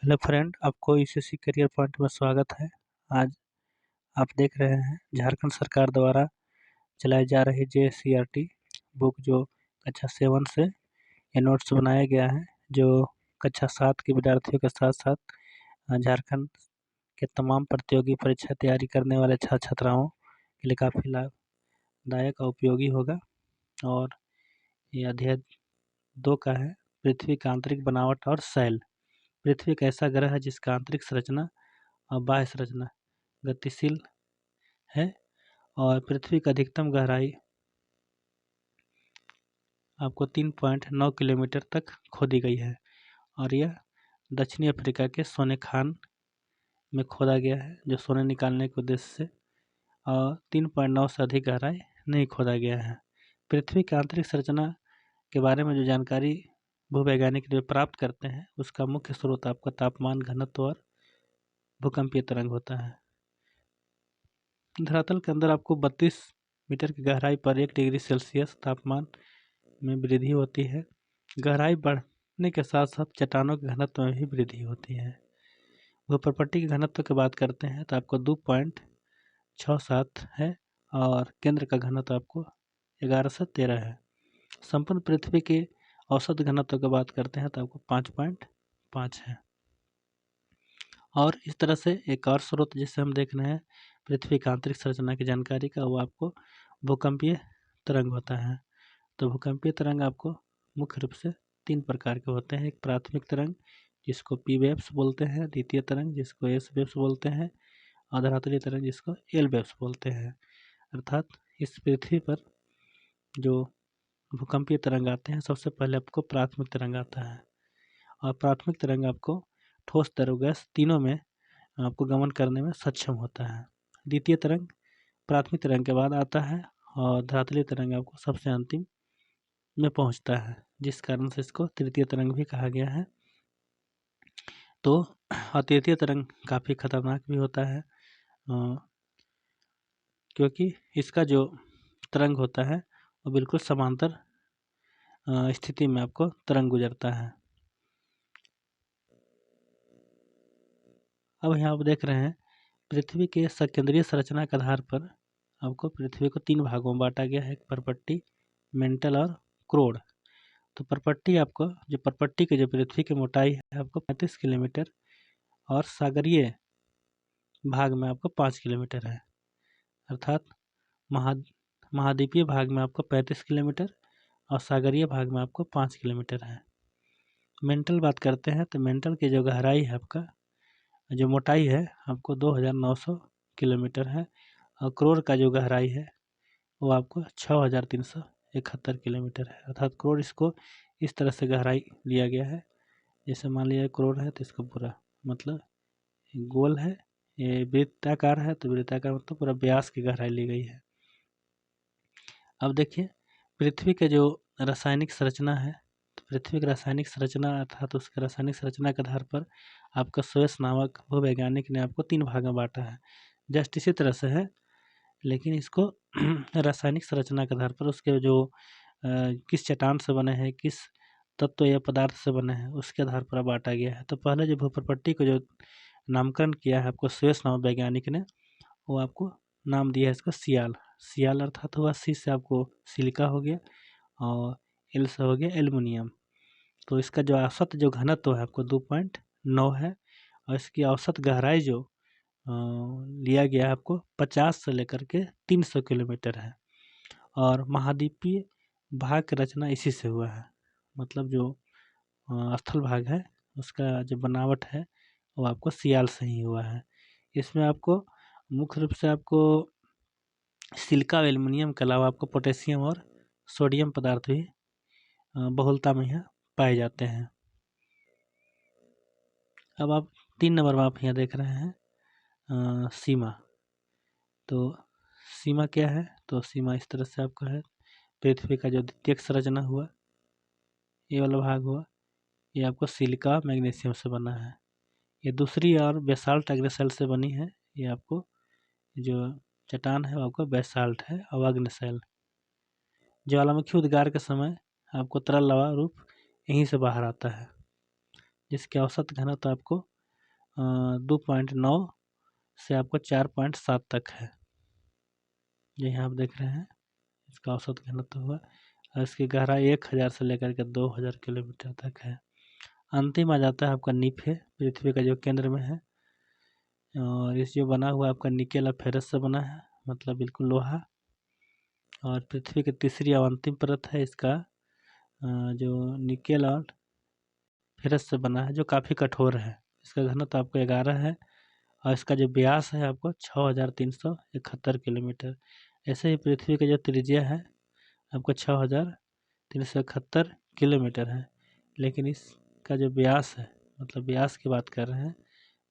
Hello friend, आपको ECC career point में स्वागत है। आज आप देख रहे हैं झारखंड सरकार द्वारा चलाई जा रही JCRT बुक, जो कक्षा 7 से ये नोट्स बनाया गया है, जो कक्षा 7 के विद्यार्थियों के साथ साथ झारखंड के तमाम प्रतियोगी परीक्षा तैयारी करने वाले छात्र छात्राओं के लिए काफ़ी लाभदायक और उपयोगी होगा। और ये अध्याय 2 का है, पृथ्वी का आंतरिक बनावट और शैल। पृथ्वी एक ऐसा ग्रह है जिसका आंतरिक संरचना और बाह्य संरचना गतिशील है और पृथ्वी की अधिकतम गहराई आपको 3.9 किलोमीटर तक खोदी गई है और यह दक्षिणी अफ्रीका के सोने खान में खोदा गया है, जो सोने निकालने के उद्देश्य से, और 3.9 से अधिक गहराई नहीं खोदा गया है। पृथ्वी की आंतरिक संरचना के बारे में जो जानकारी भूवैज्ञानिक जो प्राप्त करते हैं, उसका मुख्य स्रोत आपका तापमान, घनत्व और भूकंपीय तरंग होता है। धरातल के अंदर आपको 32 मीटर की गहराई पर 1 डिग्री सेल्सियस तापमान में वृद्धि होती है। गहराई बढ़ने के साथ साथ चट्टानों के घनत्व में भी वृद्धि होती है। भूप्रपट्टी के घनत्व की बात करते हैं तो आपको 2.67 है और केंद्र का घनत्व आपको 11 से 13 है। संपूर्ण पृथ्वी के औसत घनत्व की बात करते हैं तो आपको 5.5 है। और इस तरह से एक और स्रोत जिसे हम देख रहे हैं पृथ्वी का आंतरिक संरचना की जानकारी का, वो आपको भूकंपीय तरंग होता है। तो भूकंपीय तरंग आपको मुख्य रूप से 3 प्रकार के होते हैं। एक प्राथमिक तरंग जिसको P वेव्स बोलते हैं, द्वितीय तरंग जिसको S वेव्स बोलते हैं, और धरातलीय तरंग जिसको L वेव्स बोलते हैं। अर्थात इस पृथ्वी पर जो भूकंपीय तरंग आते हैं, सबसे पहले आपको प्राथमिक तरंग आता है और प्राथमिक तरंग आपको ठोस, तरल, गैस तीनों में आपको गमन करने में सक्षम होता है। द्वितीय तरंग प्राथमिक तरंग के बाद आता है और धरातलीय तरंग आपको सबसे अंतिम में पहुंचता है, जिस कारण से इसको तृतीय तरंग भी कहा गया है। तो तृतीय तरंग काफ़ी खतरनाक भी होता है, क्योंकि इसका जो तरंग होता है वो बिल्कुल समांतर स्थिति में आपको तरंग गुजरता है। अब यहाँ आप देख रहे हैं पृथ्वी के सकेंद्रीय संरचना के आधार पर आपको पृथ्वी को 3 भागों में बांटा गया है, एक परपट्टी, मेंटल और क्रोड। तो परपट्टी आपको जो परपट्टी की जो पृथ्वी की मोटाई है आपको 35 किलोमीटर और सागरीय भाग में आपको 5 किलोमीटर है। अर्थात महाद्वीपीय भाग में आपको 35 किलोमीटर और सागरीय भाग में आपको 5 किलोमीटर है। मेंटल बात करते हैं तो मेंटल की जो गहराई है आपका, जो मोटाई है आपको 2900 किलोमीटर है और क्रोड का जो गहराई है वो आपको 6371 किलोमीटर है। अर्थात क्रोड, इसको इस तरह से गहराई लिया गया है, जैसे मान लिया क्रोड है तो इसको पूरा मतलब गोल है, ये वृत्ताकार है तो वृत्ताकार मतलब पूरा व्यास की गहराई ली गई है। अब देखिए पृथ्वी के जो रासायनिक संरचना है, तो पृथ्वी की रासायनिक संरचना अर्थात उसके रासायनिक संरचना के आधार पर आपका स्वेस नामक भूवैज्ञानिक ने आपको 3 भाग में बांटा है। जस्ट इसी तरह से है, लेकिन इसको रासायनिक संरचना के आधार पर उसके जो किस चट्टान से बने हैं, किस तत्व या पदार्थ से बने हैं, उसके आधार पर बांटा गया है। तो पहले जो भूप्रपट्टी को जो नामकरण किया है आपको स्वेस नामक वैज्ञानिक ने, वो आपको नाम दिया है इसका सियाल। सियाल अर्थात हुआ सी से आपको सिलिका हो गया और एल से हो गया एल्युमिनियम। तो इसका जो औसत जो घनत्व है आपको 2.9 है और इसकी औसत गहराई जो लिया गया है आपको 50 से लेकर के 300 किलोमीटर है। और महाद्वीपीय भाग की रचना इसी से हुआ है, मतलब जो स्थल भाग है उसका जो बनावट है वो आपको सियाल से ही हुआ है। इसमें आपको मुख्य रूप से आपको सिलिका और एल्युमिनियम के अलावा आपको पोटेशियम और सोडियम पदार्थ भी बहुलता में यहाँ पाए जाते हैं। अब आप 3 नंबर में आप यहाँ देख रहे हैं सीमा। तो सीमा क्या है, तो सीमा इस तरह से आपका है, पृथ्वी का जो द्वितीयक संरचना हुआ, ये वाला भाग हुआ, ये आपको सिलिका मैग्नीशियम से बना है। ये दूसरी और बेसाल्ट अग्रसेल से बनी है। ये आपको जो चट्टान है वो आपका बेसाल्ट है और अग्निशैल। ज्वालामुखी उद्गार के समय आपको तरल लवा रूप यहीं से बाहर आता है, जिसके औसत घनत्व आपको 2.9 से आपको 4.7 तक है। ये यहाँ आप देख रहे हैं, इसका औसत घनत्व हुआ और इसकी गहराई 1000 से लेकर के 2000 किलोमीटर तक है। अंतिम आ जाता है आपका नीफे, पृथ्वी का जो केंद्र में है, और इस जो बना हुआ आपका निकेल और फेरस से बना है, मतलब बिल्कुल लोहा। और पृथ्वी की तीसरी और अंतिम परत है इसका जो निकेल और फेरस से बना है, जो काफ़ी कठोर है। इसका घनत्व आपको 11 है और इसका जो व्यास है आपको 6371 किलोमीटर। ऐसे ही पृथ्वी का जो त्रिज्या है आपको 6371 किलोमीटर है, लेकिन इसका जो व्यास है, मतलब व्यास की बात कर रहे हैं,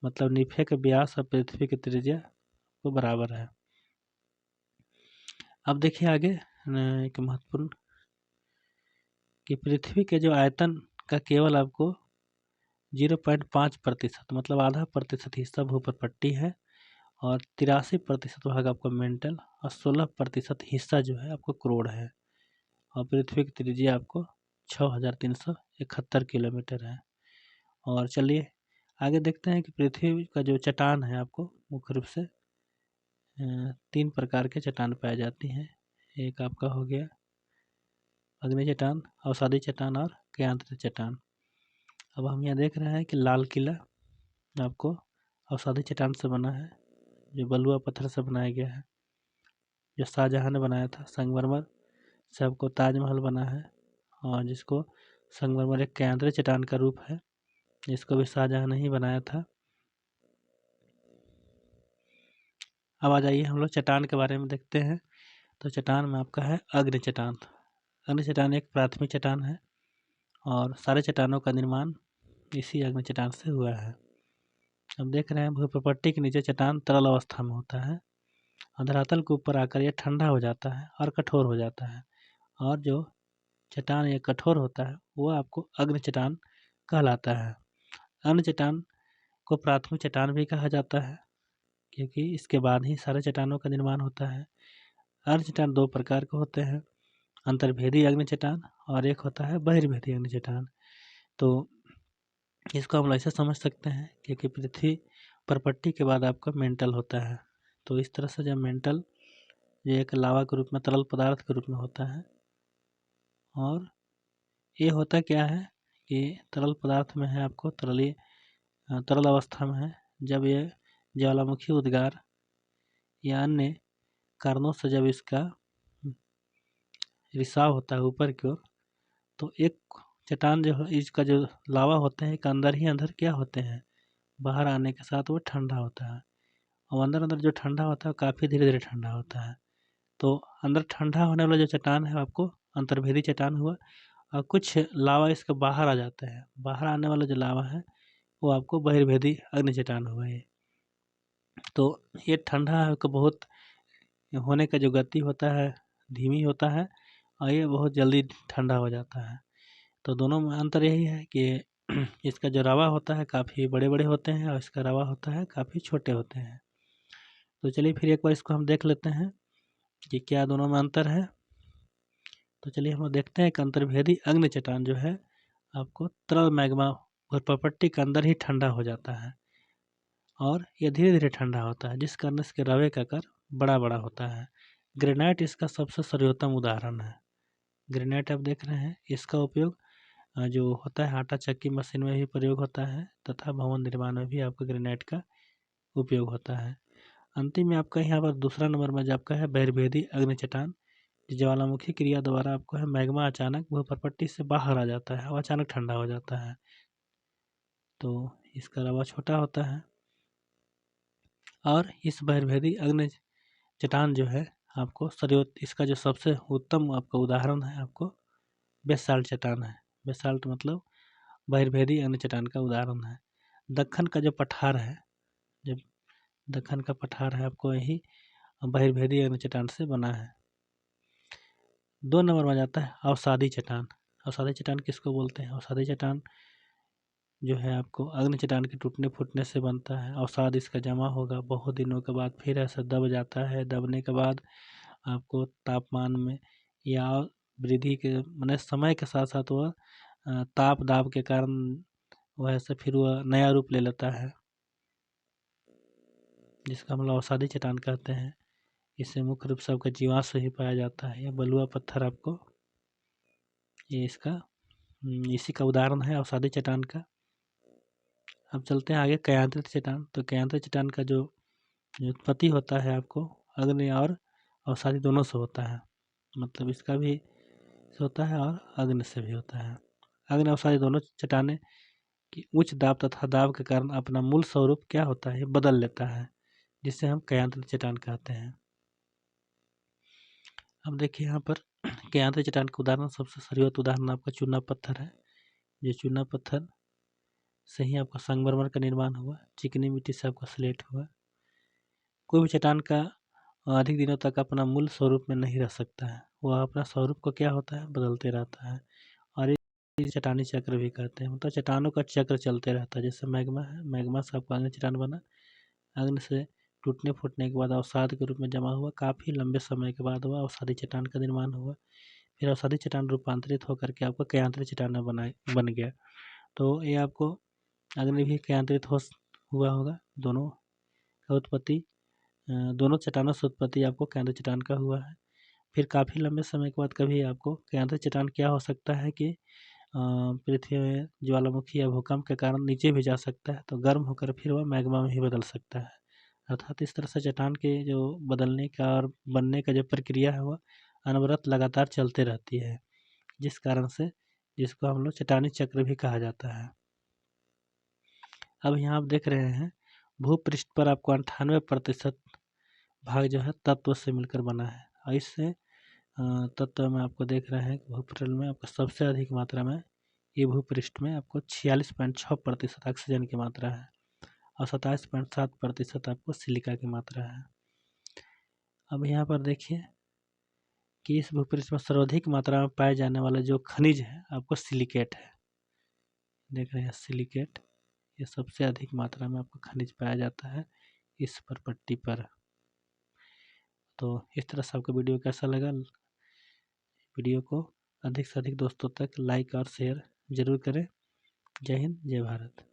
मतलब नीफे का व्यास और पृथ्वी की त्रिज्या वो बराबर है। अब देखिए आगे एक महत्वपूर्ण कि पृथ्वी के जो आयतन का केवल आपको 0.5% मतलब आधा प्रतिशत हिस्सा भूप्रपट्टी है और 83% भाग आपको मेंटल और 16% हिस्सा जो है आपको क्रोड़ है। और पृथ्वी की त्रिज्या आपको 6371 किलोमीटर है। और चलिए आगे देखते हैं कि पृथ्वी का जो चट्टान है आपको मुख्य रूप से 3 प्रकार के चट्टान पाए जाती हैं। एक आपका हो गया अग्नि चट्टान, अवसादी चट्टान और क्यांत चट्टान। अब हम यहाँ देख रहे हैं कि लाल किला आपको अवसादी चट्टान से बना है, जो बलुआ पत्थर से बनाया गया है, जो शाहजहाँ ने बनाया था। संगमरमर से आपको ताजमहल बना है, और जिसको संगमरमर एक केंद्रीय चट्टान का रूप है, इसको भी शाहजहाँ ने ही बनाया था। अब आ जाइए हम लोग चट्टान के बारे में देखते हैं। तो चट्टान में आपका है अग्नि चट्टान। अग्नि चट्टान एक प्राथमिक चट्टान है और सारे चट्टानों का निर्माण इसी अग्नि चट्टान से हुआ है। अब देख रहे हैं भूप्रपट्टी के नीचे चट्टान तरल अवस्था में होता है और धरातल के ऊपर आकर यह ठंडा हो जाता है और कठोर हो जाता है, और जो चट्टान ये कठोर होता है वो आपको अग्नि चट्टान कहलाता है। अग्नि चट्टान को प्राथमिक चट्टान भी कहा जाता है, क्योंकि इसके बाद ही सारे चट्टानों का निर्माण होता है। अग्नि चट्टान 2 प्रकार के होते हैं, अंतर्भेदी अग्नि चट्टान और एक होता है बहिर्भेदी अग्नि चट्टान। तो इसको हम ऐसे समझ सकते हैं क्योंकि पृथ्वी परपट्टी के बाद आपका मेंटल होता है। तो इस तरह से जब मेंटल ये एक लावा के रूप में, तरल पदार्थ के रूप में होता है, और ये होता क्या है कि तरल पदार्थ में है आपको तरल अवस्था में है। जब ये ज्वालामुखी उद्गार या अन्य कारणों से जब इसका रिसाव होता है ऊपर की ओर, तो एक चट्टान जो है इसका जो लावा होते हैं एक अंदर ही अंदर क्या होते हैं, बाहर आने के साथ वो ठंडा होता है, और अंदर अंदर जो ठंडा होता है काफ़ी धीरे धीरे ठंडा होता है। तो अंदर ठंडा होने वाला जो चट्टान है आपको अंतर्भेदी चट्टान हुआ, और कुछ लावा इसके बाहर आ जाता है। बाहर आने वाला जो लावा है वो आपको बहिर्भेदी अग्नि चट्टान हुआ है। तो ये ठंडा का बहुत होने का जो गति होता है धीमी होता है, और ये बहुत जल्दी ठंडा हो जाता है। तो दोनों में अंतर यही है कि इसका जो रवा होता है काफ़ी बड़े बड़े होते हैं और इसका रवा होता है काफ़ी छोटे होते हैं। तो चलिए फिर एक बार इसको हम देख लेते हैं कि क्या दोनों में अंतर है। तो चलिए हम लोग देखते हैं कि अंतर्भेदी अग्नि चट्टान जो है आपको तरल मैग्मा भूप्रपट्टी के अंदर ही ठंडा हो जाता है, और यह धीरे धीरे ठंडा होता है, जिस कारण इसके रवे का आकार बड़ा बड़ा होता है। ग्रेनाइट इसका सबसे सर्वोत्तम उदाहरण है। ग्रेनाइट आप देख रहे हैं, इसका उपयोग जो होता है आटा चक्की मशीन में भी प्रयोग होता है, तथा भवन निर्माण में भी आपका ग्रेनाइट का उपयोग होता है। अंतिम में आपका यहाँ पर दूसरा नंबर में जो आपका है बहिर्भेदी अग्नि चट्टान, ज्वालामुखी क्रिया द्वारा आपको है मैग्मा अचानक भूप्रपट्टी से बाहर आ जाता है और अचानक ठंडा हो जाता है। तो इसका रवा छोटा होता है, और इस बहिर्भेदी अग्नि चट्टान जो है आपको इसका जो सबसे उत्तम आपका उदाहरण है आपको बेसाल्ट चट्टान है। बेसाल्ट मतलब बहिर्भेदी अग्नि चट्टान का उदाहरण है। दक्कन का जो पठार है, जब दक्कन का पठार है आपको यही बहिर्भेदी अग्नि चट्टान से बना है। 2 नंबर में जाता है अवसादी चट्टान। अवसादी चट्टान किसको बोलते हैं? अवसादी चट्टान जो है आपको अग्नि चट्टान के टूटने फूटने से बनता है। अवसाद इसका जमा होगा, बहुत दिनों के बाद फिर ऐसा दब जाता है। दबने के बाद आपको तापमान में या वृद्धि के माने समय के साथ साथ वह ताप दाब के कारण वह ऐसे फिर वह नया रूप ले लेता है। जिसका हम लोग अवसादी चट्टान कहते हैं। इससे मुख्य रूप से आपका जीवाश्म ही पाया जाता है। यह बलुआ पत्थर आपको ये इसका इसी का उदाहरण है अवसादी चट्टान का। अब चलते हैं आगे कयांत्रित चट्टान। तो कयांत्रित चट्टान का जो उत्पत्ति होता है आपको अग्नि और अवसादी दोनों से होता है। मतलब इसका भी से होता है और अग्नि से भी होता है। अग्नि अवसादी दोनों चट्टानें की उच्च दाब तथा दाब के कारण अपना मूल स्वरूप क्या होता है बदल लेता है, जिसे हम कयांत्रित चट्टान कहते हैं। अब देखिए यहाँ पर कयांत्रित चट्टान का उदाहरण सबसे सर्वोत्तम उदाहरण आपका चूना पत्थर है। ये चूना पत्थर से ही आपका संगमरमर का निर्माण हुआ, चिकनी मिट्टी से आपका स्लेट हुआ। कोई भी चट्टान का अधिक दिनों तक अपना मूल स्वरूप में नहीं रह सकता है, वह अपना स्वरूप को क्या होता है बदलते रहता है। और इस चट्टानी चक्र भी कहते हैं, मतलब चट्टानों का चक्र चलते रहता है। जैसे मैग्मा है, मैग्मा से आपका अग्नि चट्टान बना, अग्नि से टूटने फूटने के बाद अवसाद के रूप में जमा हुआ, काफ़ी लंबे समय के बाद हुआ अवसादी चट्टान का निर्माण हुआ। फिर अवसादी चट्टान रूपांतरित होकर के आपको कयांत्रित चट्टान बन गया। तो ये आपको अग्नि भी कयांत्रित हुआ होगा। दोनों का उत्पत्ति दोनों चट्टानों से उत्पत्ति आपको कयांत्रित चट्टान का हुआ है। फिर काफ़ी लंबे समय के बाद कभी आपको कयांत्रित चट्टान क्या हो सकता है कि पृथ्वी में ज्वालामुखी या भूकंप के कारण नीचे भी जा सकता है, तो गर्म होकर फिर वह मैग्मा में ही बदल सकता है। अर्थात इस तरह से चट्टान के जो बदलने का और बनने का जो प्रक्रिया है वह अनवरत लगातार चलते रहती है, जिस कारण से जिसको हम लोग चट्टानी चक्र भी कहा जाता है। अब यहाँ आप देख रहे हैं भूपृष्ठ पर आपको 98% भाग जो है तत्व से मिलकर बना है। और इससे तत्व में आपको देख रहे हैं भूपृष्ठ में आपको सबसे अधिक मात्रा में ये भूपृष्ठ में आपको 46.6% ऑक्सीजन की मात्रा है और 27.7% आपको सिलिका की मात्रा है। अब यहाँ पर देखिए कि इस भूपृष्ठ में सर्वाधिक मात्रा में पाए जाने वाला जो खनिज है आपको सिलिकेट है। देख रहे हैं सिलिकेट, ये सबसे अधिक मात्रा में आपको खनिज पाया जाता है इस परपट्टी पर। तो इस तरह से आपको वीडियो कैसा लगा, वीडियो को अधिक से अधिक दोस्तों तक लाइक और शेयर जरूर करें। जय हिंद, जय भारत।